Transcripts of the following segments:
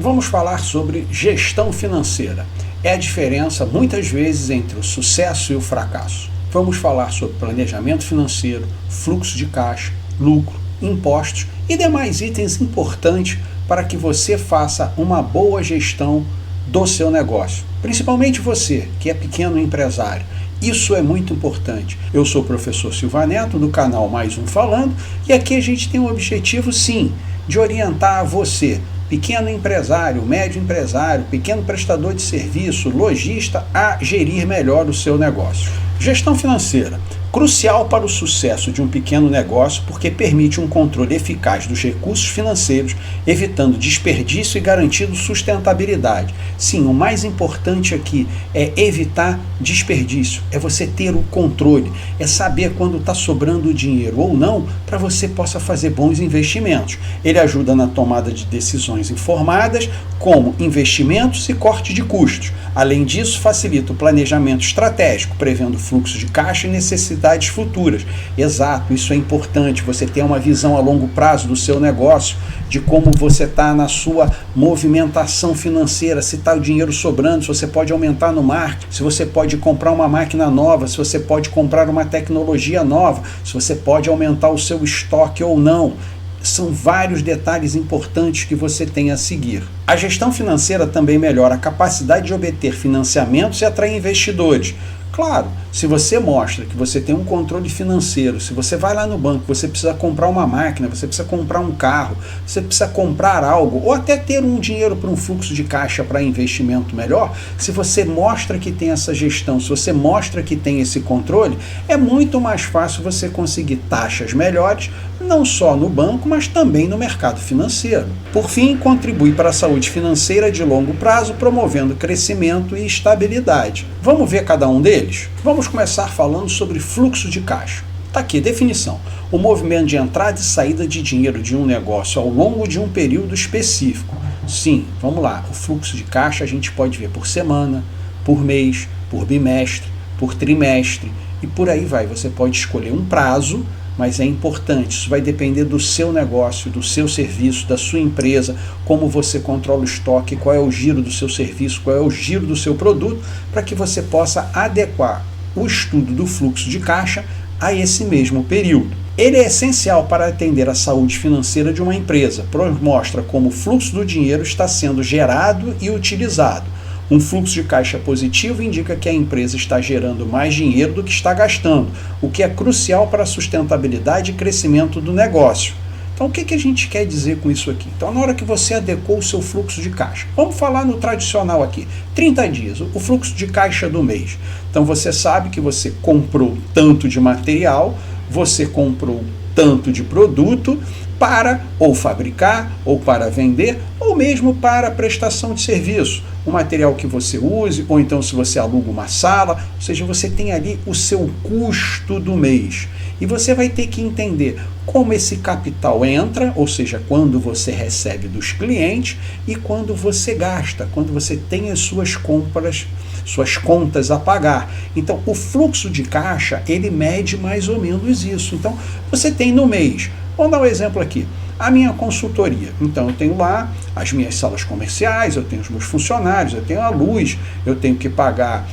Vamos falar sobre gestão financeira. É a diferença, muitas vezes, entre o sucesso e o fracasso. Vamos falar sobre planejamento financeiro, fluxo de caixa, lucro, impostos e demais itens importantes para que você faça uma boa gestão do seu negócio. Principalmente você, que é pequeno empresário. Isso é muito importante. Eu sou o professor Silva Neto, do canal Mais Um Falando, e aqui a gente tem o objetivo, sim, de orientar você, pequeno empresário, médio empresário, pequeno prestador de serviço, lojista, a gerir melhor o seu negócio. Gestão financeira. Crucial para o sucesso de um pequeno negócio porque permite um controle eficaz dos recursos financeiros, evitando desperdício e garantindo sustentabilidade. Sim, o mais importante aqui é evitar desperdício, é você ter o controle, é saber quando está sobrando dinheiro ou não para você possa fazer bons investimentos. Ele ajuda na tomada de decisões informadas, como investimentos e corte de custos. Além disso, facilita o planejamento estratégico, prevendo fluxo de caixa e necessidades futuras. Exato, isso é importante, você ter uma visão a longo prazo do seu negócio, de como você está na sua movimentação financeira, se está o dinheiro sobrando, se você pode aumentar no marketing, se você pode comprar uma máquina nova, se você pode comprar uma tecnologia nova, se você pode aumentar o seu estoque ou não. São vários detalhes importantes que você tem a seguir. A gestão financeira também melhora a capacidade de obter financiamentos e atrair investidores. Claro, se você mostra que você tem um controle financeiro, se você vai lá no banco, você precisa comprar uma máquina, você precisa comprar um carro, você precisa comprar algo, ou até ter um dinheiro para um fluxo de caixa para investimento melhor, se você mostra que tem essa gestão, se você mostra que tem esse controle, é muito mais fácil você conseguir taxas melhores, não só no banco, mas também no mercado financeiro. Por fim, contribui para a saúde financeira de longo prazo, promovendo crescimento e estabilidade. Vamos ver cada um deles? Vamos começar falando sobre fluxo de caixa. Está aqui, definição. O movimento de entrada e saída de dinheiro de um negócio ao longo de um período específico. Sim, vamos lá. O fluxo de caixa a gente pode ver por semana, por mês, por bimestre, por trimestre e por aí vai. Você pode escolher um prazo, mas é importante, isso vai depender do seu negócio, do seu serviço, da sua empresa, como você controla o estoque, qual é o giro do seu serviço, qual é o giro do seu produto, para que você possa adequar o estudo do fluxo de caixa a esse mesmo período. Ele é essencial para atender a saúde financeira de uma empresa, pois mostra como o fluxo do dinheiro está sendo gerado e utilizado. Um fluxo de caixa positivo indica que a empresa está gerando mais dinheiro do que está gastando, o que é crucial para a sustentabilidade e crescimento do negócio. Então, o que a gente quer dizer com isso aqui? Então, na hora que você adequou o seu fluxo de caixa, vamos falar no tradicional aqui, 30 dias, o fluxo de caixa do mês. Então, você sabe que você comprou tanto de material, você comprou tanto de produto para ou fabricar, ou para vender, ou mesmo para prestação de serviço. O material que você use, ou então se você aluga uma sala, ou seja, você tem ali o seu custo do mês. E você vai ter que entender como esse capital entra, ou seja, quando você recebe dos clientes e quando você gasta, quando você tem as suas compras, suas contas a pagar. Então, o fluxo de caixa, ele mede mais ou menos isso. Então, você tem no mês, vamos dar um exemplo aqui, a minha consultoria. Então, eu tenho lá as minhas salas comerciais, eu tenho os meus funcionários, eu tenho a luz, eu tenho que pagar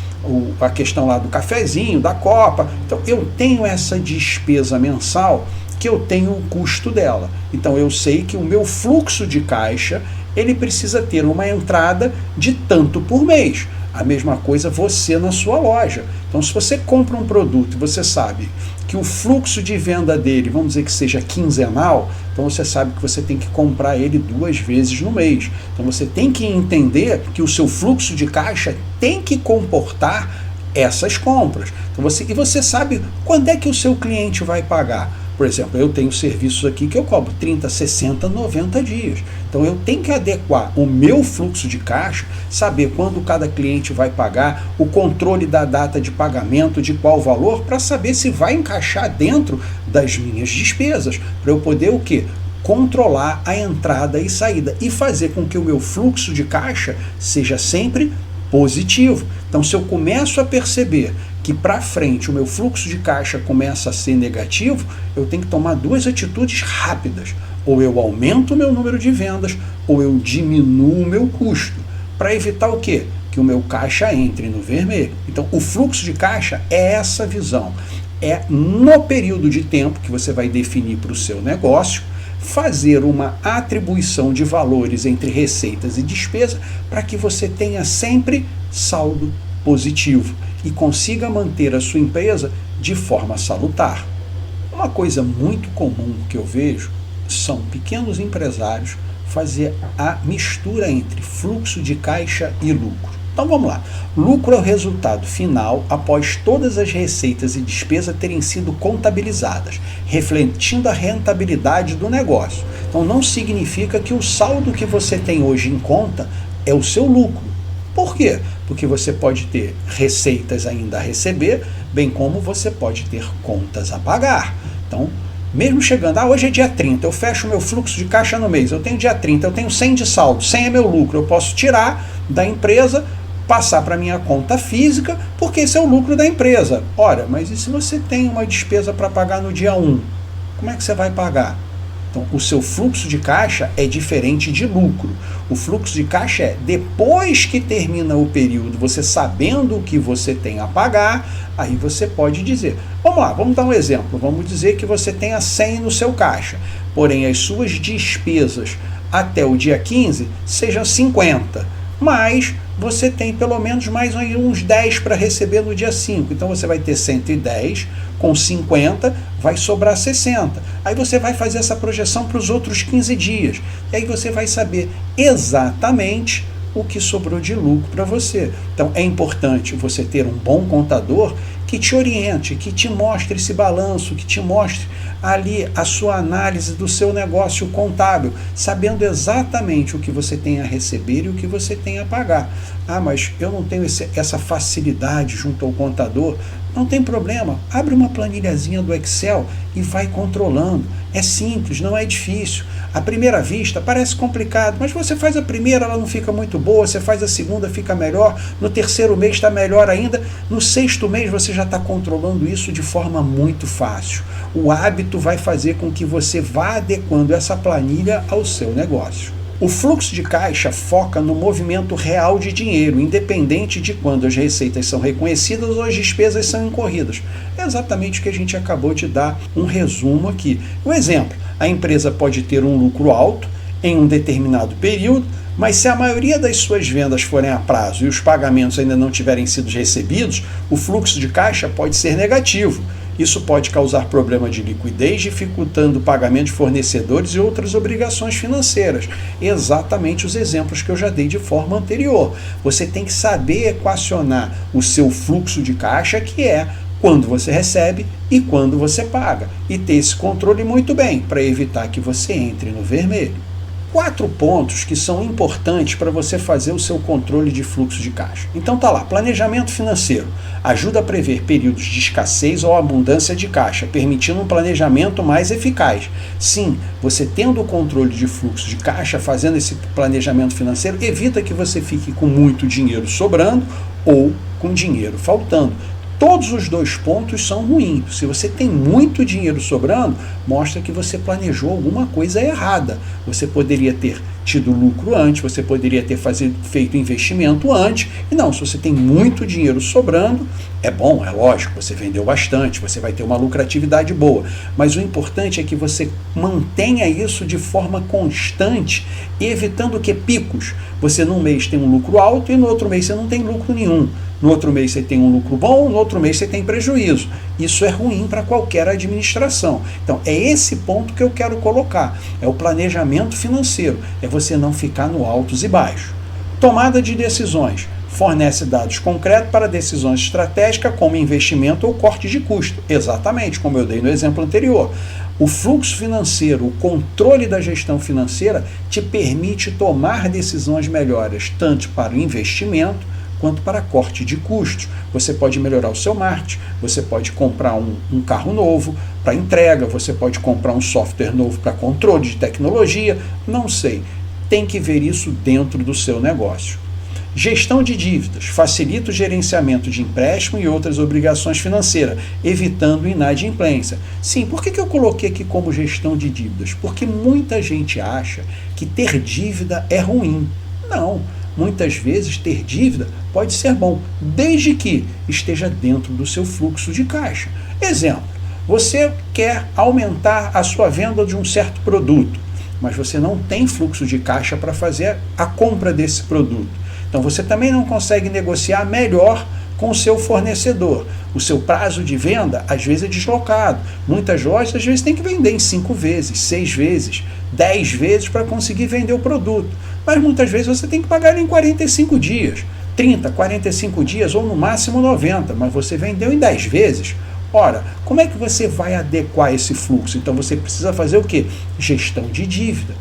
a questão lá do cafezinho, da copa. Então, eu tenho essa despesa mensal que eu tenho o custo dela. Então, eu sei que o meu fluxo de caixa, ele precisa ter uma entrada de tanto por mês. A mesma coisa você na sua loja. Então, se você compra um produto e você sabe que o fluxo de venda dele, vamos dizer que seja quinzenal, então você sabe que você tem que comprar ele 2 vezes no mês. Então, você tem que entender que o seu fluxo de caixa tem que comportar essas compras. Então, você sabe quando é que o seu cliente vai pagar. Por exemplo, eu tenho serviços aqui que eu cobro 30, 60, 90 dias. Então eu tenho que adequar o meu fluxo de caixa, saber quando cada cliente vai pagar, o controle da data de pagamento, de qual valor, para saber se vai encaixar dentro das minhas despesas, para eu poder o quê? Controlar a entrada e saída e fazer com que o meu fluxo de caixa seja sempre positivo. Então, se eu começo a perceber que para frente o meu fluxo de caixa começa a ser negativo, eu tenho que tomar duas atitudes rápidas. Ou eu aumento o meu número de vendas, ou eu diminuo o meu custo. Para evitar o quê? Que o meu caixa entre no vermelho. Então, o fluxo de caixa é essa visão. É no período de tempo que você vai definir para o seu negócio, fazer uma atribuição de valores entre receitas e despesa para que você tenha sempre saldo positivo e consiga manter a sua empresa de forma salutar. Uma coisa muito comum que eu vejo são pequenos empresários fazer a mistura entre fluxo de caixa e lucro. Então vamos lá. Lucro é o resultado final após todas as receitas e despesas terem sido contabilizadas, refletindo a rentabilidade do negócio. Então não significa que o saldo que você tem hoje em conta é o seu lucro. Por quê? Porque você pode ter receitas ainda a receber, bem como você pode ter contas a pagar. Então, mesmo chegando, hoje é dia 30, eu fecho meu fluxo de caixa no mês, eu tenho dia 30, eu tenho 100 de saldo, 100 é meu lucro, eu posso tirar da empresa, passar para minha conta física, porque esse é o lucro da empresa. Ora, mas e se você tem uma despesa para pagar no dia 1? Como é que você vai pagar? Então, o seu fluxo de caixa é diferente de lucro. O fluxo de caixa é depois que termina o período, você sabendo o que você tem a pagar, aí você pode dizer, vamos lá, vamos dar um exemplo, vamos dizer que você tenha 100 no seu caixa, porém as suas despesas até o dia 15 sejam 50, mas você tem pelo menos mais uns 10 para receber no dia 5. Então você vai ter 110, com 50 vai sobrar 60. Aí você vai fazer essa projeção para os outros 15 dias. E aí você vai saber exatamente o que sobrou de lucro para você. Então é importante você ter um bom contador que te oriente, que te mostre esse balanço, que te mostre ali a sua análise do seu negócio contábil, sabendo exatamente o que você tem a receber e o que você tem a pagar. Mas eu não tenho essa facilidade junto ao contador. Não tem problema, abre uma planilhazinha do Excel e vai controlando. É simples, não é difícil. À primeira vista parece complicado, mas você faz a primeira, ela não fica muito boa, você faz a segunda, fica melhor, no terceiro mês está melhor ainda, no sexto mês você já está controlando isso de forma muito fácil. O hábito vai fazer com que você vá adequando essa planilha ao seu negócio. O fluxo de caixa foca no movimento real de dinheiro, independente de quando as receitas são reconhecidas ou as despesas são incorridas. É exatamente o que a gente acabou de dar um resumo aqui. Um exemplo, a empresa pode ter um lucro alto em um determinado período, mas se a maioria das suas vendas forem a prazo e os pagamentos ainda não tiverem sido recebidos, o fluxo de caixa pode ser negativo. Isso pode causar problema de liquidez, dificultando o pagamento de fornecedores e outras obrigações financeiras. Exatamente os exemplos que eu já dei de forma anterior. Você tem que saber equacionar o seu fluxo de caixa, que é quando você recebe e quando você paga. E ter esse controle muito bem, para evitar que você entre no vermelho. 4 pontos que são importantes para você fazer o seu controle de fluxo de caixa. Então tá lá, planejamento financeiro. Ajuda a prever períodos de escassez ou abundância de caixa, permitindo um planejamento mais eficaz. Sim, você tendo o controle de fluxo de caixa, fazendo esse planejamento financeiro, evita que você fique com muito dinheiro sobrando ou com dinheiro faltando. Todos os 2 pontos são ruins. Se você tem muito dinheiro sobrando, mostra que você planejou alguma coisa errada. Você poderia ter tido lucro antes, você poderia ter feito investimento antes. E não, se você tem muito dinheiro sobrando, é bom, é lógico, você vendeu bastante, você vai ter uma lucratividade boa. Mas o importante é que você mantenha isso de forma constante, evitando que picos. Você num mês tem um lucro alto e no outro mês você não tem lucro nenhum. No outro mês você tem um lucro bom, no outro mês você tem prejuízo. Isso é ruim para qualquer administração. Então, é esse ponto que eu quero colocar. É o planejamento financeiro. É você não ficar no altos e baixos. Tomada de decisões. Fornece dados concretos para decisões estratégicas como investimento ou corte de custo. Exatamente, como eu dei no exemplo anterior. O fluxo financeiro, o controle da gestão financeira te permite tomar decisões melhores, tanto para o investimento quanto para corte de custos. Você pode melhorar o seu marketing, você pode comprar um carro novo para entrega, você pode comprar um software novo para controle de tecnologia, não sei. Tem que ver isso dentro do seu negócio. Gestão de dívidas facilita o gerenciamento de empréstimo e outras obrigações financeiras, evitando inadimplência. Sim, por que eu coloquei aqui como gestão de dívidas? Porque muita gente acha que ter dívida é ruim. Não, muitas vezes ter dívida pode ser bom, desde que esteja dentro do seu fluxo de caixa. Exemplo, você quer aumentar a sua venda de um certo produto, mas você não tem fluxo de caixa para fazer a compra desse produto. Então você também não consegue negociar melhor com o seu fornecedor. O seu prazo de venda às vezes é deslocado. Muitas lojas às vezes tem que vender em 5 vezes, 6 vezes, 10 vezes para conseguir vender o produto. Mas muitas vezes você tem que pagar ele em 45 dias, 30, 45 dias ou no máximo 90, mas você vendeu em 10 vezes. Ora, como é que você vai adequar esse fluxo? Então você precisa fazer o quê? Gestão de dívida.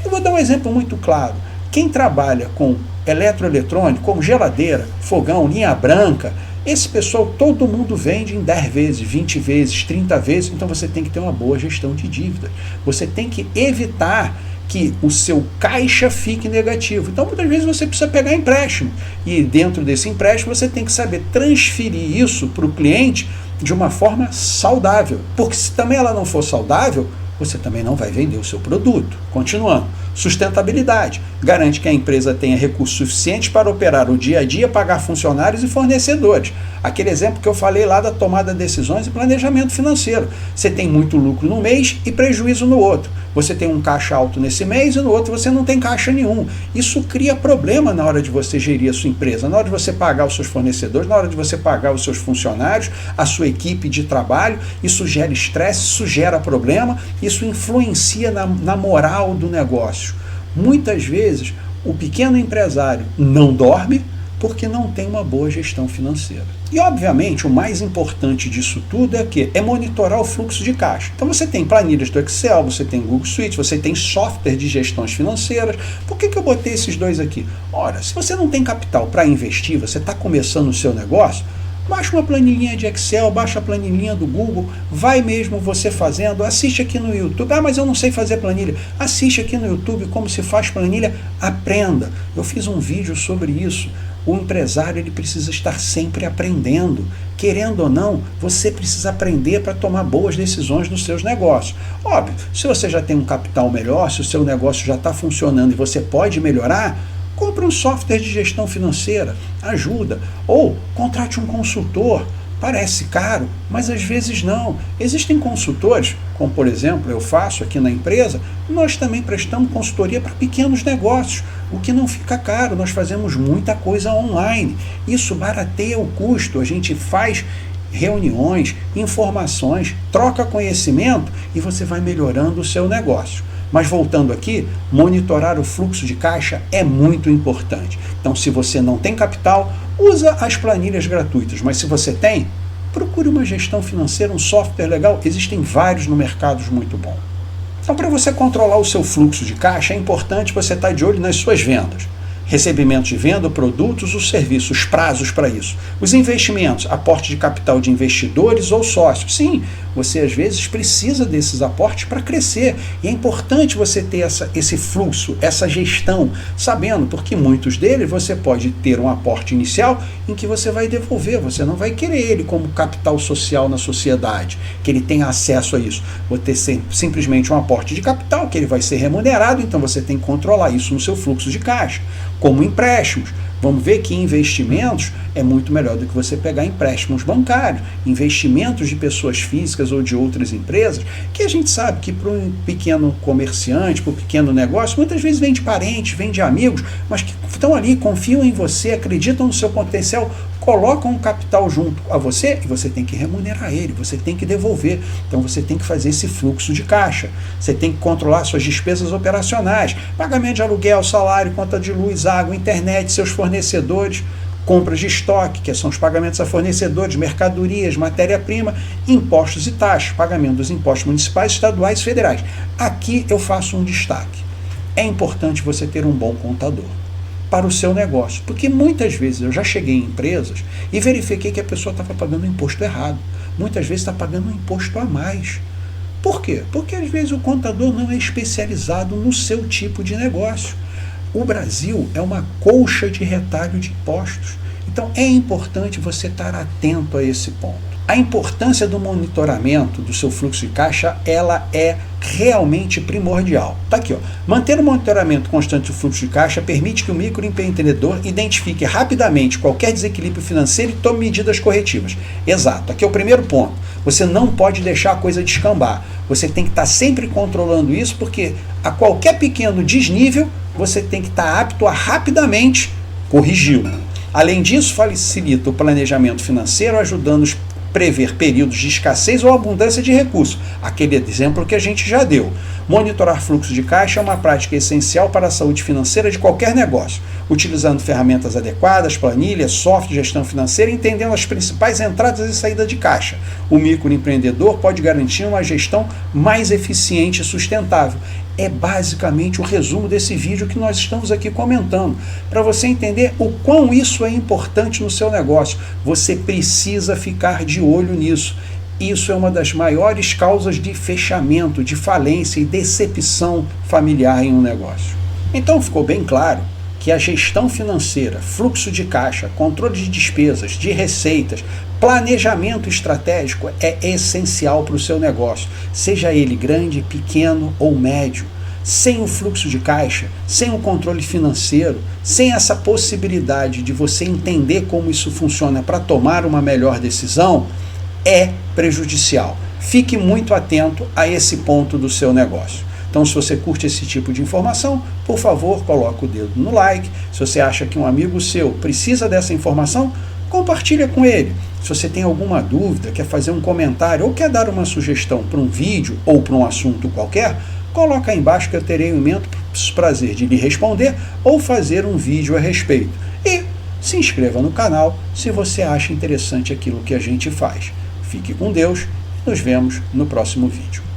Eu vou dar um exemplo muito claro. Quem trabalha com eletroeletrônico, como geladeira, fogão, linha branca, esse pessoal todo mundo vende em 10 vezes, 20 vezes, 30 vezes, então você tem que ter uma boa gestão de dívida. Você tem que evitar que o seu caixa fique negativo. Então muitas vezes você precisa pegar empréstimo e dentro desse empréstimo você tem que saber transferir isso para o cliente de uma forma saudável, porque se também ela não for saudável, você também não vai vender o seu produto. Continuando. Sustentabilidade. Garante que a empresa tenha recursos suficientes para operar o dia a dia, pagar funcionários e fornecedores. Aquele exemplo que eu falei lá da tomada de decisões e planejamento financeiro. Você tem muito lucro no mês e prejuízo no outro. Você tem um caixa alto nesse mês e no outro você não tem caixa nenhum. Isso cria problema na hora de você gerir a sua empresa, na hora de você pagar os seus fornecedores, na hora de você pagar os seus funcionários, a sua equipe de trabalho. Isso gera estresse, isso gera problema, isso influencia na moral do negócio. Muitas vezes o pequeno empresário não dorme porque não tem uma boa gestão financeira. E obviamente o mais importante disso tudo é o quê? É monitorar o fluxo de caixa. Então você tem planilhas do Excel, você tem Google Suite, você tem software de gestões financeiras. Por que eu botei esses dois aqui? Ora, se você não tem capital para investir, você está começando o seu negócio, baixa uma planilhinha de Excel, baixa a planilhinha do Google, vai mesmo você fazendo, assiste aqui no YouTube. Ah, mas eu não sei fazer planilha. Assiste aqui no YouTube como se faz planilha, aprenda. Eu fiz um vídeo sobre isso. O empresário ele precisa estar sempre aprendendo. Querendo ou não, você precisa aprender para tomar boas decisões nos seus negócios. Óbvio, se você já tem um capital melhor, se o seu negócio já está funcionando e você pode melhorar, compre um software de gestão financeira, ajuda. Ou contrate um consultor. Parece caro, mas às vezes não. Existem consultores, como por exemplo eu faço aqui na empresa, nós também prestamos consultoria para pequenos negócios, o que não fica caro, nós fazemos muita coisa online. Isso barateia o custo, a gente faz reuniões, informações, troca conhecimento e você vai melhorando o seu negócio. Mas voltando aqui, monitorar o fluxo de caixa é muito importante. Então, se você não tem capital, usa as planilhas gratuitas. Mas se você tem, procure uma gestão financeira, um software legal. Existem vários no mercado muito bom. Então, para você controlar o seu fluxo de caixa, é importante você estar de olho nas suas vendas. Recebimentos de venda, produtos ou serviços, prazos para isso. Os investimentos, aporte de capital de investidores ou sócios. Sim, você às vezes precisa desses aportes para crescer. E é importante você ter esse fluxo, essa gestão, sabendo, porque muitos deles você pode ter um aporte inicial em que você vai devolver, você não vai querer ele como capital social na sociedade, que ele tenha acesso a isso. Vou ter simplesmente um aporte de capital, que ele vai ser remunerado, então você tem que controlar isso no seu fluxo de caixa. Como empréstimos. Vamos ver que investimentos é muito melhor do que você pegar empréstimos bancários, investimentos de pessoas físicas ou de outras empresas, que a gente sabe que para um pequeno comerciante, para um pequeno negócio, muitas vezes vem de parentes, vem de amigos, mas que estão ali, confiam em você, acreditam no seu potencial, colocam um capital junto a você e você tem que remunerar ele, você tem que devolver. Então você tem que fazer esse fluxo de caixa, você tem que controlar suas despesas operacionais, pagamento de aluguel, salário, conta de luz, água, internet, seus fornecedores, compras de estoque, que são os pagamentos a fornecedores, mercadorias, matéria-prima, impostos e taxas, pagamento dos impostos municipais, estaduais e federais. Aqui eu faço um destaque. É importante você ter um bom contador para o seu negócio, porque muitas vezes eu já cheguei em empresas e verifiquei que a pessoa estava pagando o imposto errado. Muitas vezes está pagando um imposto a mais. Por quê? Porque às vezes o contador não é especializado no seu tipo de negócio. O Brasil é uma colcha de retalho de impostos. Então é importante você estar atento a esse ponto. A importância do monitoramento do seu fluxo de caixa, ela é realmente primordial. Tá aqui, ó. Manter o monitoramento constante do fluxo de caixa permite que o microempreendedor identifique rapidamente qualquer desequilíbrio financeiro e tome medidas corretivas. Exato, aqui é o primeiro ponto. Você não pode deixar a coisa descambar. Você tem que estar sempre controlando isso, porque a qualquer pequeno desnível, você tem que estar apto a rapidamente corrigi-lo. Além disso, facilita o planejamento financeiro, ajudando-nos a prever períodos de escassez ou abundância de recursos. Aquele exemplo que a gente já deu. Monitorar fluxo de caixa é uma prática essencial para a saúde financeira de qualquer negócio, utilizando ferramentas adequadas, planilhas, software de gestão financeira, entendendo as principais entradas e saídas de caixa. O microempreendedor pode garantir uma gestão mais eficiente e sustentável. É basicamente o resumo desse vídeo que nós estamos aqui comentando. Para você entender o quão isso é importante no seu negócio, você precisa ficar de olho nisso. Isso é uma das maiores causas de fechamento, de falência e decepção familiar em um negócio. Então ficou bem claro que a gestão financeira, fluxo de caixa, controle de despesas, de receitas, planejamento estratégico é essencial para o seu negócio, seja ele grande, pequeno ou médio. Sem o fluxo de caixa, sem o controle financeiro, sem essa possibilidade de você entender como isso funciona para tomar uma melhor decisão, é prejudicial. Fique muito atento a esse ponto do seu negócio. Então, se você curte esse tipo de informação, por favor, coloque o dedo no like. Se você acha que um amigo seu precisa dessa informação, compartilha com ele. Se você tem alguma dúvida, quer fazer um comentário ou quer dar uma sugestão para um vídeo ou para um assunto qualquer, coloca aí embaixo que eu terei o imenso prazer de lhe responder ou fazer um vídeo a respeito. E se inscreva no canal se você acha interessante aquilo que a gente faz. Fique com Deus e nos vemos no próximo vídeo.